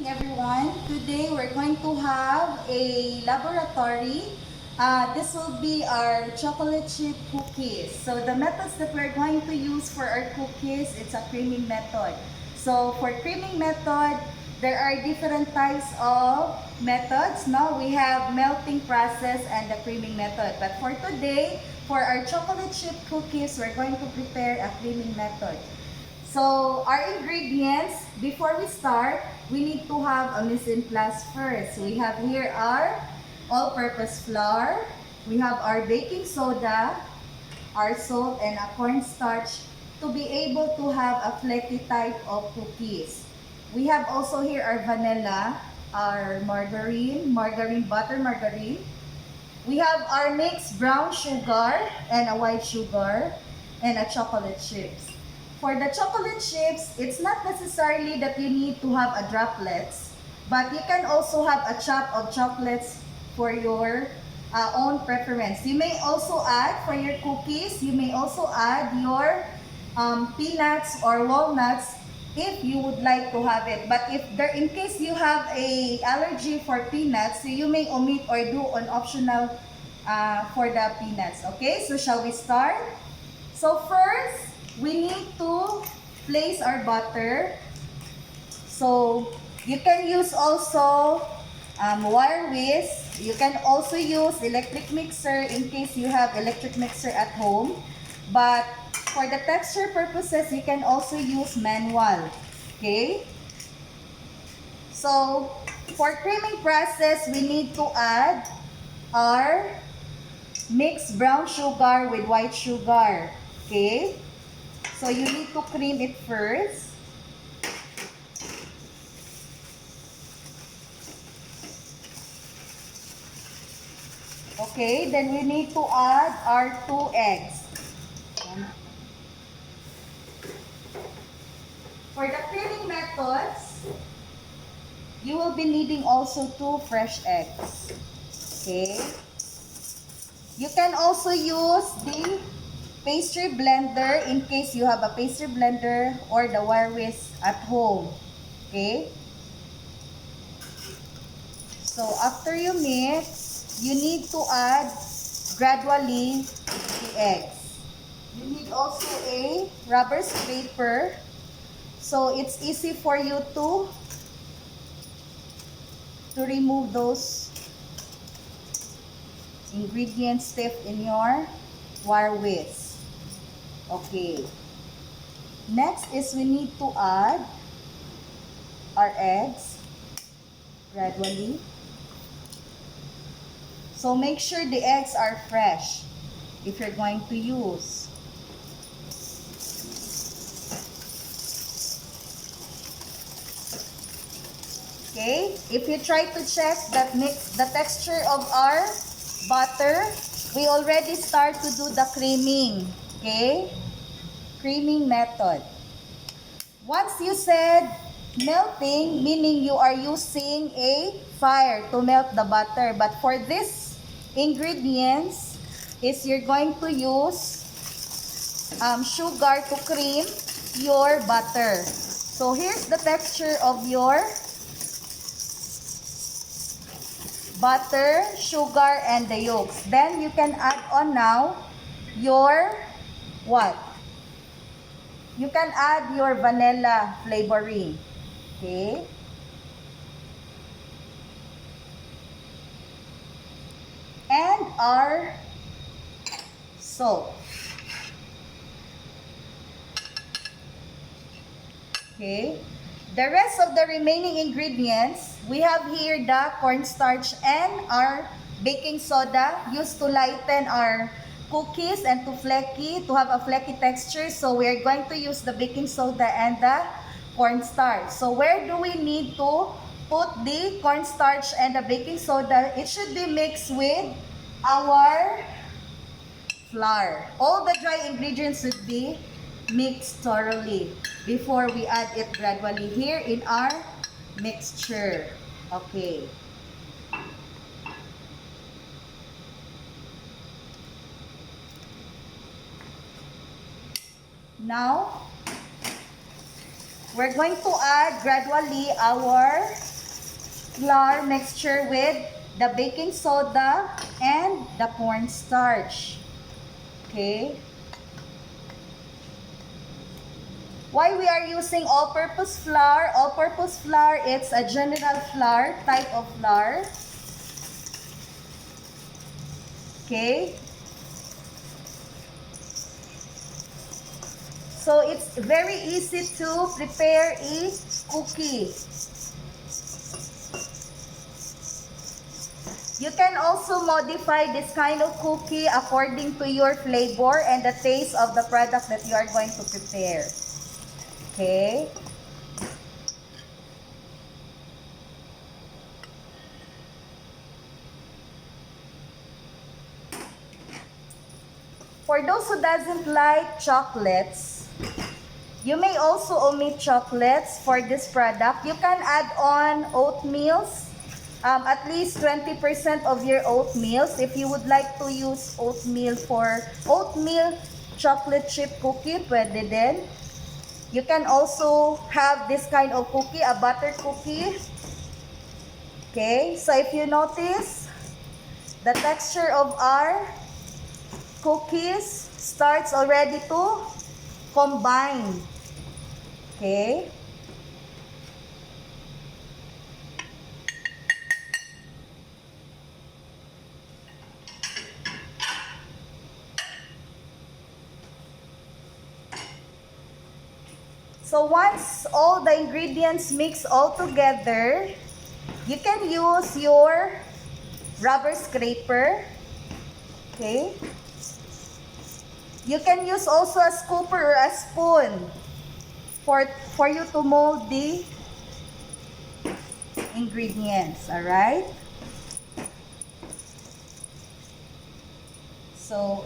Everyone, today we're going to have a laboratory. This will be our chocolate chip cookies. So the methods that we're going to use for our cookies, it's a creaming method. So for creaming method, there are different types of methods. Now we have melting process and the creaming method. But for today, for our chocolate chip cookies, we're going to prepare a creaming method. So, our ingredients, before we start, we need to have a mise en place first. We have here our all-purpose flour, we have our baking soda, our salt, and a cornstarch to be able to have a flaky type of cookies. We have also here our vanilla, our margarine, butter margarine. We have our mixed brown sugar and a white sugar and a chocolate chips. For the chocolate chips, it's not necessarily that you need to have a droplets, but you can also have a chop of chocolates for your own preference. You may also add, for your cookies, you may also add your peanuts or walnuts if you would like to have it. But if there, in case you have a allergy for peanuts, so you may omit or do an optional for the peanuts. Okay, so shall we start? So first, we need to place our butter. So you can use also wire whisk. You can also use electric mixer in case you have electric mixer at home. But for the texture purposes, you can also use manual. Okay? So for creaming process, we need to add our mixed brown sugar with white sugar. Okay? So you need to cream it first. Okay, then we need to add our 2 eggs. For the creaming methods, you will be needing also 2 fresh eggs. Okay? You can also use the pastry blender in case you have a pastry blender or the wire whisk at home. Okay? So after you mix, you need to add gradually the eggs. You need also a rubber scraper so it's easy for you to remove those ingredients stiff in your wire whisk. Okay. Next is we need to add our eggs gradually. So make sure the eggs are fresh if you're going to use. Okay? If you try to check that the texture of our butter, we already start to do the creaming. Okay? Creaming method. Once you said melting, meaning you are using a fire to melt the butter. But for this ingredients, is you're going to use sugar to cream your butter. So here's the texture of your butter, sugar, and the yolks. Then you can add on now your what? You can add your vanilla flavoring. Okay? And our salt. Okay? The rest of the remaining ingredients, we have here the cornstarch and our baking soda used to lighten our cookies and to have a flaky texture. So we are going to use the baking soda and the cornstarch. So where do we need to put the cornstarch and the baking soda? It should be mixed with our flour. All the dry ingredients should be mixed thoroughly before we add it gradually here in our mixture. Okay. Now, we're going to add gradually our flour mixture with the baking soda and the cornstarch. Okay. Why we are using all-purpose flour? All-purpose flour, it's a general flour, type of flour. Okay. So it's very easy to prepare a cookie. You can also modify this kind of cookie according to your flavor and the taste of the product that you are going to prepare. Okay. For those who doesn't like chocolates, you may also omit chocolates for this product. You can add on oatmeals, at least 20% of your oatmeals. If you would like to use oatmeal for oatmeal chocolate chip cookie, pwede din. You can also have this kind of cookie, a butter cookie. Okay, so if you notice, the texture of our cookies starts already to combine. Okay. So once all the ingredients mix all together, you can use your rubber scraper. Okay. You can use also a scooper or a spoon for you to mold the ingredients. Alright? So,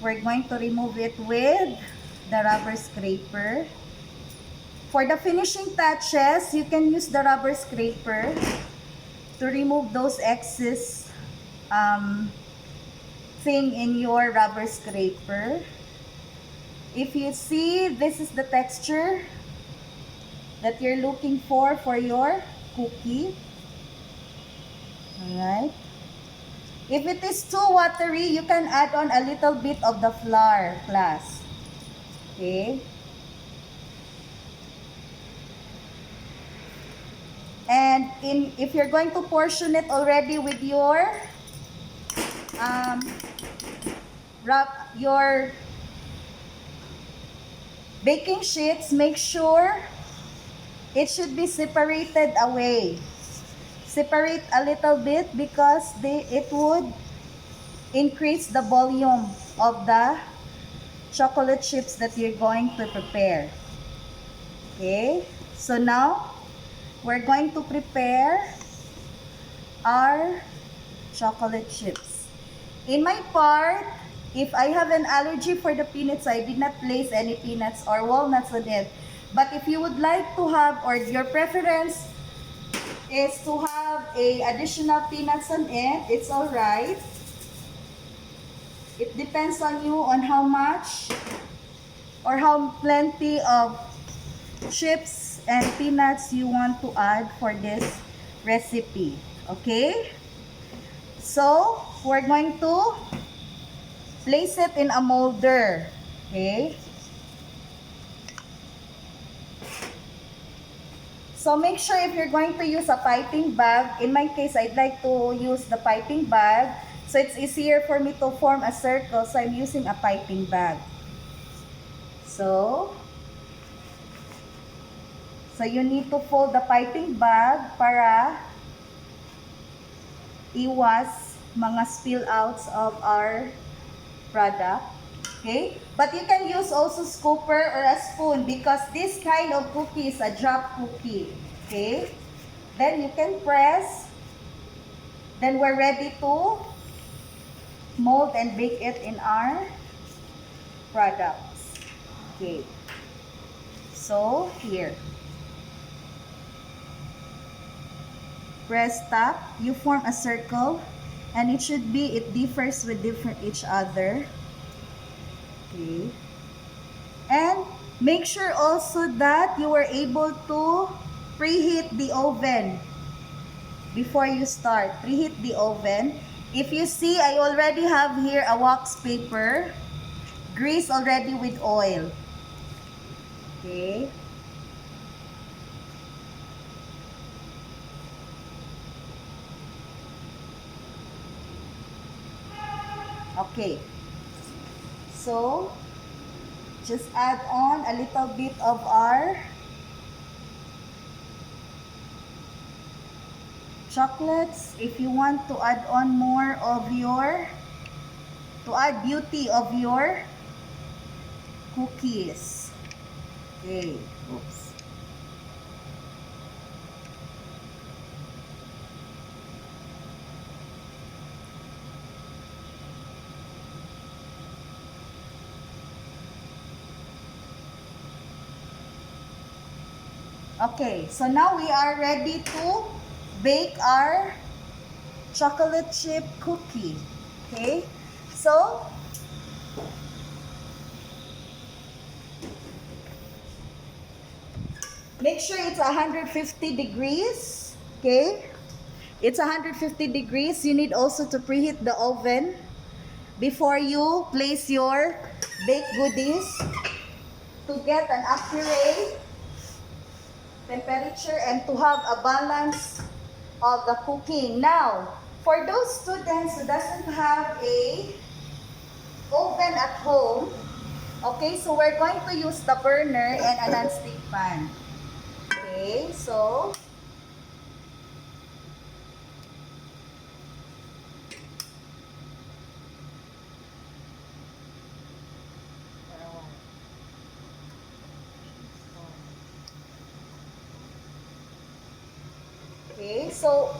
we're going to remove it with the rubber scraper. For the finishing touches, you can use the rubber scraper to remove those excess thing in your rubber scraper. If you see, this is the texture that you're looking for your cookie. Alright. If it is too watery, you can add on a little bit of the flour, class. Okay. And if you're going to portion it already with your baking sheets, make sure it should be separated away. Separate a little bit because it would increase the volume of the chocolate chips that you're going to prepare. Okay, so now we're going to prepare our chocolate chips. In my part, if I have an allergy for the peanuts, I did not place any peanuts or walnuts on it. But if you would like to have, or your preference is to have a additional peanuts on it, it's alright. It depends on you on how much or how plenty of chips and peanuts you want to add for this recipe. Okay? So, we're going to place it in a molder. Okay? So, make sure if you're going to use a piping bag, in my case, I'd like to use the piping bag. So, it's easier for me to form a circle. So, I'm using a piping bag. So you need to fold the piping bag para iwas mga spill outs of our product. Okay? But you can use also scooper or a spoon because this kind of cookie is a drop cookie. Okay? Then you can press. Then we're ready to mold and bake it in our products. Okay. So, here. Press stop. You form a circle. And it should be, it differs with each other. Okay. And make sure also that you are able to preheat the oven before you start. Preheat the oven. If you see, I already have here a wax paper. Grease already with oil. Okay. Okay. So, just add on a little bit of our chocolates. If you want to add on more of your, to add beauty of your cookies. Okay. Oops. Okay, so now we are ready to bake our chocolate chip cookie. Okay, so make sure it's 150 degrees. Okay, it's 150 degrees. You need also to preheat the oven before you place your baked goodies to get an accurate temperature and to have a balance of the cooking. Now, for those students who doesn't have a oven at home, okay, so we're going to use the burner and a non-stick pan. Okay, so okay, so